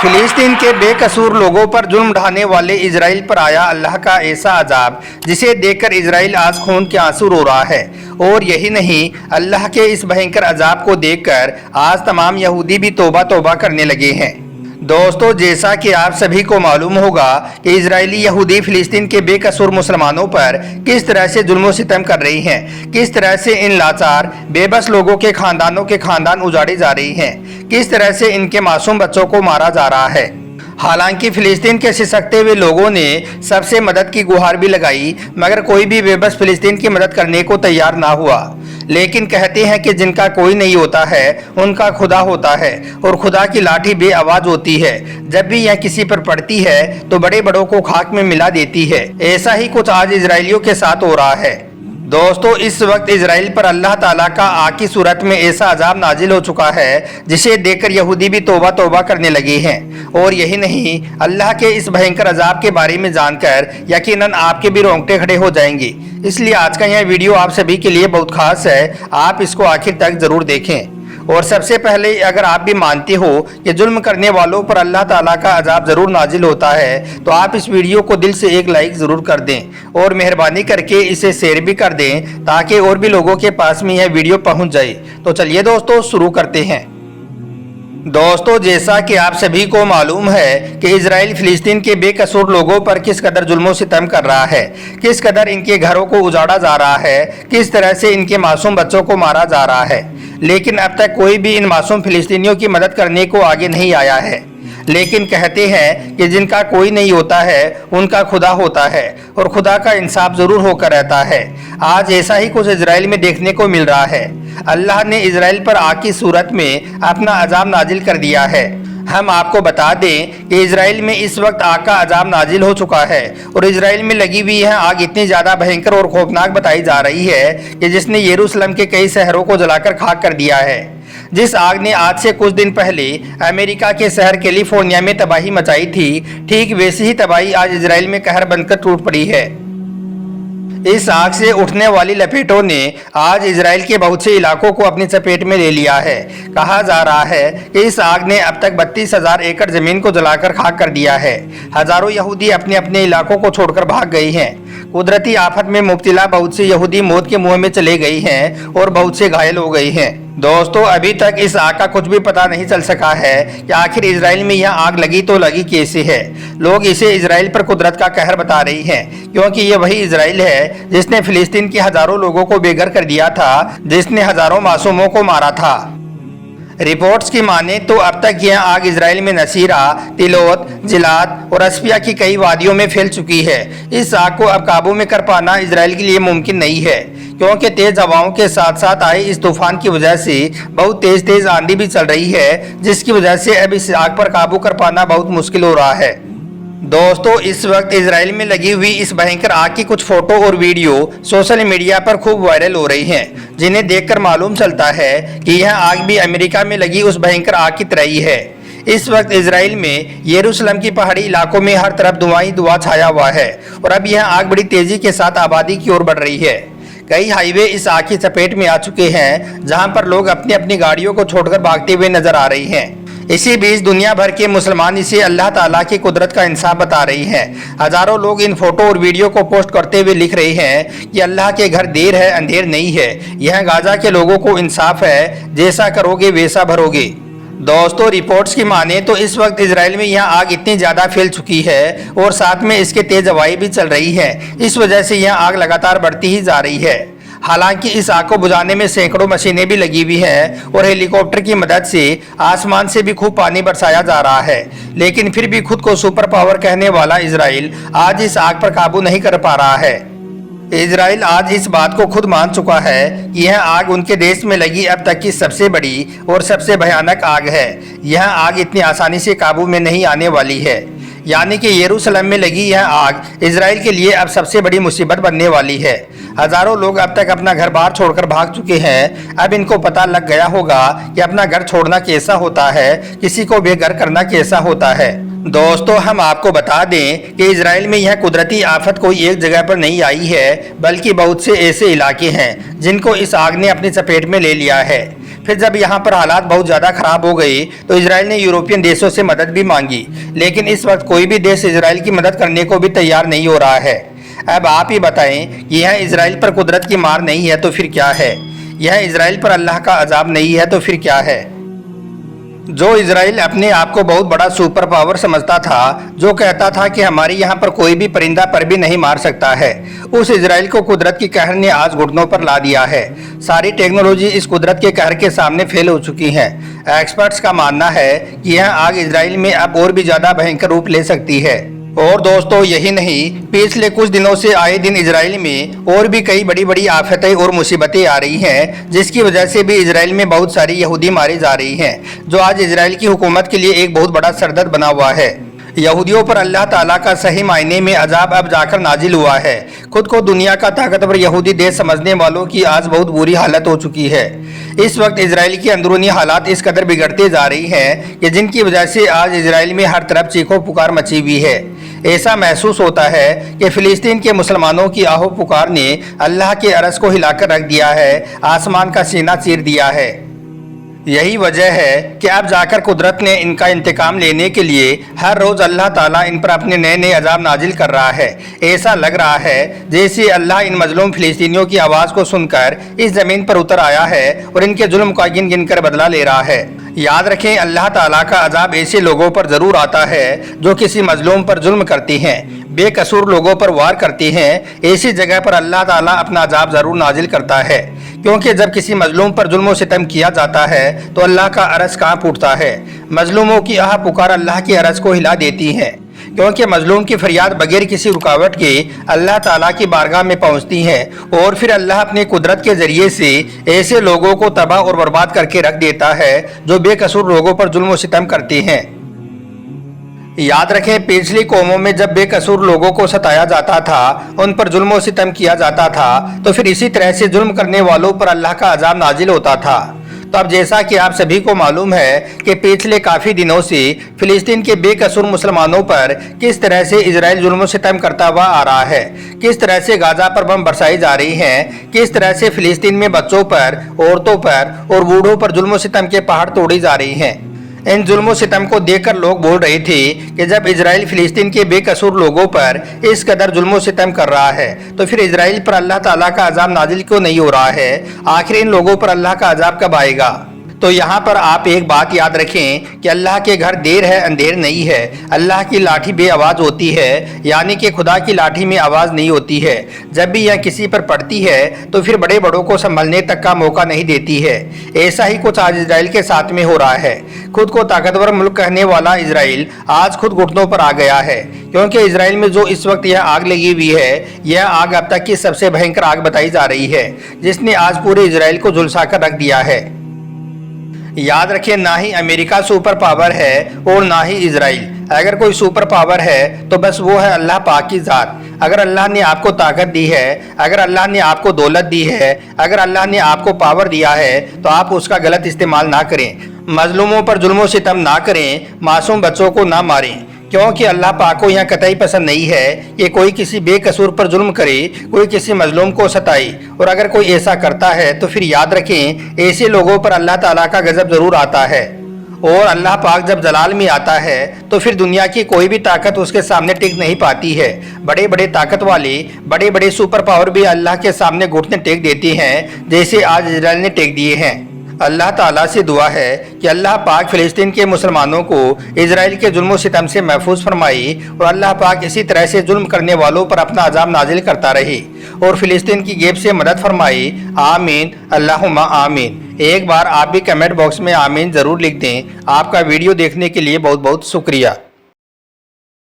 फिलिस्तीन के बेकसूर लोगों पर जुल्म ढाने वाले इजराइल पर आया अल्लाह का ऐसा अजाब जिसे देखकर इजराइल आज खून के आंसू रो रहा है। और यही नहीं, अल्लाह के इस भयंकर अजाब को देखकर आज तमाम यहूदी भी तौबा तौबा करने लगे हैं। दोस्तों, जैसा कि आप सभी को मालूम होगा कि इजरायली यहूदी फिलिस्तीन के बेकसूर मुसलमानों पर किस तरह से जुल्म सितम कर रही हैं, किस तरह से इन लाचार बेबस लोगों के खानदानों के खानदान उजाड़े जा रही हैं, किस तरह से इनके मासूम बच्चों को मारा जा रहा है। हालांकि फिलिस्तीन के सिसकते हुए लोगों ने सबसे मदद की गुहार भी लगाई, मगर कोई भी बेबस फिलिस्तीन की मदद करने को तैयार ना हुआ। लेकिन कहते हैं कि जिनका कोई नहीं होता है उनका खुदा होता है, और खुदा की लाठी बेआवाज होती है। जब भी यह किसी पर पड़ती है तो बड़े बड़ों को खाक में मिला देती है। ऐसा ही कुछ आज इजरायलियों के साथ हो रहा है। दोस्तों, इस वक्त इजराइल पर अल्लाह ताला का आग की सूरत में ऐसा अजाब नाजिल हो चुका है जिसे देखकर यहूदी भी तौबा तौबा करने लगे हैं। और यही नहीं, अल्लाह के इस भयंकर अजाब के बारे में जानकर यकीनन आपके भी रोंगटे खड़े हो जाएंगे। इसलिए आज का यह वीडियो आप सभी के लिए बहुत खास है, आप इसको आखिर तक जरूर देखें। और सबसे पहले, अगर आप भी मानते हो कि जुल्म करने वालों पर अल्लाह ताला का अजाब ज़रूर नाजिल होता है तो आप इस वीडियो को दिल से एक लाइक ज़रूर कर दें और मेहरबानी करके इसे शेयर भी कर दें ताकि और भी लोगों के पास में यह वीडियो पहुंच जाए। तो चलिए दोस्तों, शुरू करते हैं। दोस्तों, जैसा कि आप सभी को मालूम है कि इजराइल फिलिस्तीन के बेकसूर लोगों पर किस कदर जुल्म सितम कर रहा है, किस कदर इनके घरों को उजाड़ा जा रहा है, किस तरह से इनके मासूम बच्चों को मारा जा रहा है। लेकिन अब तक कोई भी इन मासूम फिलिस्तीनियों की मदद करने को आगे नहीं आया है। लेकिन कहते हैं कि जिनका कोई नहीं होता है उनका खुदा होता है, और खुदा का इंसाफ जरूर होकर रहता है। आज ऐसा ही कुछ इजराइल में देखने को मिल रहा है। अल्लाह ने इजराइल पर आग की सूरत में अपना अजाब नाजिल कर दिया है। हम आपको बता दें कि इजराइल में इस वक्त आग का अजाब नाजिल हो चुका है, और इजराइल में लगी हुई यह आग इतनी ज़्यादा भयंकर और खौफनाक बताई जा रही है कि जिसने यरूशलेम के कई शहरों को जलाकर खाक कर दिया है। जिस आग ने आज से कुछ दिन पहले अमेरिका के शहर कैलिफोर्निया में तबाही मचाई थी, ठीक वैसी ही तबाही आज इजराइल में कहर बनकर टूट पड़ी है। इस आग से उठने वाली लपेटों ने आज इजराइल के बहुत से इलाकों को अपनी चपेट में ले लिया है। कहा जा रहा है कि इस आग ने अब तक 32,000 एकड़ जमीन को जलाकर खाक कर दिया है। हजारों यहूदी अपने अपने इलाकों को छोड़कर भाग गए हैं। कुदरती आफत में मुब्तला बहुत से यहूदी मौत के मुंह में चले गए हैं और बहुत से घायल हो गए हैं। दोस्तों, अभी तक इस आग का कुछ भी पता नहीं चल सका है कि आखिर इजराइल में यह आग लगी तो लगी कैसे है। लोग इसे इजराइल पर कुदरत का कहर बता रही हैं, क्योंकि ये वही इजराइल है जिसने फिलिस्तीन के हजारों लोगों को बेघर कर दिया था, जिसने हजारों मासूमों को मारा था। रिपोर्ट्स की माने तो अब तक यह आग इजराइल में नसीरा, तिलोत, जिलात और अस्फिया की कई वादियों में फैल चुकी है। इस आग को अब काबू में कर पाना इजराइल के लिए मुमकिन नहीं है, क्योंकि तेज हवाओं के साथ साथ आए इस तूफान की वजह से बहुत तेज आंधी भी चल रही है, जिसकी वजह से अब इस आग पर काबू कर पाना बहुत मुश्किल हो रहा है। दोस्तों, इस वक्त इजराइल में लगी हुई इस भयंकर आग की कुछ फोटो और वीडियो सोशल मीडिया पर खूब वायरल हो रही हैं, जिन्हें देखकर मालूम चलता है कि यह आग भी अमेरिका में लगी उस भयंकर आग की तरह ही है। इस वक्त इजराइल में यरूशलेम की पहाड़ी इलाकों में हर तरफ धुआं ही धुआं छाया हुआ है, और अब यह आग बड़ी तेजी के साथ आबादी की ओर बढ़ रही है। कई हाईवे इस आग की चपेट में आ चुके हैं, जहां पर लोग अपनी अपनी गाड़ियों को छोड़कर भागते हुए नजर आ रही हैं। इसी बीच दुनिया भर के मुसलमान इसे अल्लाह ताला की कुदरत का इंसाफ बता रही हैं। हजारों लोग इन फोटो और वीडियो को पोस्ट करते हुए लिख रहे हैं कि अल्लाह के घर देर है अंधेर नहीं है, यह गाजा के लोगों को इंसाफ है, जैसा करोगे वैसा भरोगे। दोस्तों, रिपोर्ट्स की माने तो इस वक्त इजराइल में यह आग इतनी ज़्यादा फैल चुकी है और साथ में इसके तेज हवाएं भी चल रही है। इस वजह से यह आग लगातार बढ़ती ही जा रही है। हालांकि इस आग को बुझाने में सैकड़ों मशीनें भी लगी हुई हैं और हेलीकॉप्टर की मदद से आसमान से भी खूब पानी बरसाया जा रहा है, लेकिन फिर भी खुद को सुपर पावर कहने वाला इजराइल आज इस आग पर काबू नहीं कर पा रहा है। इजराइल आज इस बात को खुद मान चुका है कि यह आग उनके देश में लगी अब तक की सबसे बड़ी और सबसे भयानक आग है। यह आग इतनी आसानी से काबू में नहीं आने वाली है। यानी कि यरूशलेम में लगी यह आग इजराइल के लिए अब सबसे बड़ी मुसीबत बनने वाली है। हजारों लोग अब तक अपना घर बाहर छोड़कर भाग चुके हैं। अब इनको पता लग गया होगा कि अपना घर छोड़ना कैसा होता है, किसी को बेघर करना कैसा होता है। दोस्तों, हम आपको बता दें कि इजराइल में यह कुदरती आफत कोई एक जगह पर नहीं आई है, बल्कि बहुत से ऐसे इलाके हैं जिनको इस आग ने अपनी चपेट में ले लिया है। फिर जब यहाँ पर हालात बहुत ज़्यादा खराब हो गई तो इजराइल ने यूरोपियन देशों से मदद भी मांगी, लेकिन इस वक्त कोई भी देश इजराइल की मदद करने को भी तैयार नहीं हो रहा है। अब आप ही बताएं कि यह इजराइल पर कुदरत की मार नहीं है तो फिर क्या है? यह इजराइल पर अल्लाह का अजाब नहीं है तो फिर क्या है? जो इजराइल अपने आप को बहुत बड़ा सुपर पावर समझता था, जो कहता था कि हमारे यहाँ पर कोई भी परिंदा पर भी नहीं मार सकता है, उस इजराइल को कुदरत की कहर ने आज घुटनों पर ला दिया है। सारी टेक्नोलॉजी इस कुदरत के कहर के सामने फेल हो चुकी है। एक्सपर्ट्स का मानना है कि यह आग इजराइल में अब और भी ज्यादा भयंकर रूप ले सकती है। और दोस्तों, यही नहीं, पिछले कुछ दिनों से आए दिन इजराइल में और भी कई बड़ी बड़ी आफतें और मुसीबतें आ रही हैं, जिसकी वजह से भी इजराइल में बहुत सारी यहूदी मारी जा रही हैं, जो आज इजराइल की हुकूमत के लिए एक बहुत बड़ा सरदर्द बना हुआ है। यहूदियों पर अल्लाह ताला का सही मायने में अजाब अब जाकर नाजिल हुआ है। खुद को दुनिया का ताकतवर यहूदी देश समझने वालों की आज बहुत बुरी हालत हो चुकी है। इस वक्त इजराइल की अंदरूनी हालात इस कदर बिगड़ते जा रही हैं कि जिनकी वजह से आज इजराइल में हर तरफ चीखों पुकार मची हुई है। ऐसा महसूस होता है कि फिलिस्तीन के मुसलमानों की आहो पुकार ने अल्लाह के अरश को हिलाकर रख दिया है, आसमान का सीना चीर दिया है। यही वजह है कि अब जाकर कुदरत ने इनका इंतकाम लेने के लिए हर रोज़ अल्लाह ताला इन पर अपने नए नए अजाब नाजिल कर रहा है। ऐसा लग रहा है जैसे अल्लाह इन मजलूम फिलिस्तीनियों की आवाज़ को सुनकर इस ज़मीन पर उतर आया है और इनके जुल्म का गिन गिन कर बदला ले रहा है। याद रखें, अल्लाह ताला का अजाब ऐसे लोगों पर ज़रूर आता है जो किसी मजलूम पर जुल्म करते हैं, बेकसूर लोगों पर वार करते हैं। ऐसी जगह पर अल्लाह ताला अपना अजाब ज़रूर नाजिल करता है, क्योंकि जब किसी मजलूम पर जुल्म व सितम किया जाता है तो अल्लाह का अरश कांप उठता है। मजलूमों की आह पुकार अल्लाह के अरश को हिला देती है, क्योंकि मजलूम की फरियाद बगैर किसी रुकावट के अल्लाह ताला की बारगाह में पहुंचती है और फिर अल्लाह अपने कुदरत के जरिए से ऐसे लोगों को तबाह और बर्बाद करके रख देता है जो बेकसूर लोगों पर जुल्म व सितम करते हैं। याद रखें, पिछली कौमों में जब बेकसूर लोगों को सताया जाता था, उन पर जुल्म व सितम किया जाता था, तो फिर इसी तरह से जुल्म करने वालों पर अल्लाह का अजाब नाजिल होता था। तो अब जैसा कि आप सभी को मालूम है कि पिछले काफ़ी दिनों से फिलिस्तीन के बेकसूर मुसलमानों पर किस तरह से इजराइल जुल्म सितम करता हुआ आ रहा है, किस तरह से गाजा पर बम बरसाई जा रही हैं, किस तरह से फिलिस्तीन में बच्चों पर, औरतों पर और बूढ़ों पर जुल्म सितम के पहाड़ तोड़ी जा रही हैं। इन जुल्म सितम को देखकर लोग बोल रहे थे कि जब इजराइल फिलिस्तीन के बेकसूर लोगों पर इस कदर जुल्म सितम कर रहा है तो फिर इजराइल पर अल्लाह ताला का अजाब नाजिल क्यों नहीं हो रहा है? आखिर इन लोगों पर अल्लाह का अजाब कब आएगा? तो यहाँ पर आप एक बात याद रखें कि अल्लाह के घर देर है अंधेर नहीं है। अल्लाह की लाठी बे आवाज़ होती है, यानी कि खुदा की लाठी में आवाज़ नहीं होती है। जब भी यह किसी पर पड़ती है तो फिर बड़े बड़ों को संभलने तक का मौका नहीं देती है। ऐसा ही कुछ आज इजराइल के साथ में हो रहा है। खुद को ताकतवर मुल्क कहने वाला इजराइल आज खुद घुटनों पर आ गया है, क्योंकि इजराइल में जो इस वक्त यह आग लगी हुई है, यह आग अब तक की सबसे भयंकर आग बताई जा रही है, जिसने आज पूरे इजराइल को झुलसा कर रख दिया है। याद रखिए, ना ही अमेरिका सुपर पावर है और ना ही इजराइल। अगर कोई सुपर पावर है तो बस वो है अल्लाह पाक की ज़ात। अगर अल्लाह ने आपको ताकत दी है, अगर अल्लाह ने आपको दौलत दी है, अगर अल्लाह ने आपको पावर दिया है, तो आप उसका गलत इस्तेमाल ना करें, मजलूमों पर जुल्म सितम ना करें, मासूम बच्चों को ना मारें, क्योंकि अल्लाह पाक को यह कतई पसंद नहीं है कि कोई किसी बेकसूर पर जुल्म करे, कोई किसी मजलूम को सताए। और अगर कोई ऐसा करता है तो फिर याद रखें, ऐसे लोगों पर अल्लाह ताला का गजब ज़रूर आता है। और अल्लाह पाक जब जलाल में आता है तो फिर दुनिया की कोई भी ताकत उसके सामने टिक नहीं पाती है। बड़े बड़े ताकत वाले, बड़े बड़े सुपर पावर भी अल्लाह के सामने घुटने टेक देते हैं, जैसे आज इजराइल ने टेक दिए हैं। अल्लाह ताला से दुआ है कि अल्लाह पाक फ़िलिस्तीन के मुसलमानों को इजराइल के जुल्म सितम से महफूज फरमाई और अल्लाह पाक इसी तरह से जुल्म करने वालों पर अपना अजाब नाजिल करता रहे और फ़िलिस्तीन की जेब से मदद फरमाई। आमीन, अल्लाहुम्मा आमीन। एक बार आप भी कमेंट बॉक्स में आमीन ज़रूर लिख दें। आपका वीडियो देखने के लिए बहुत बहुत शुक्रिया।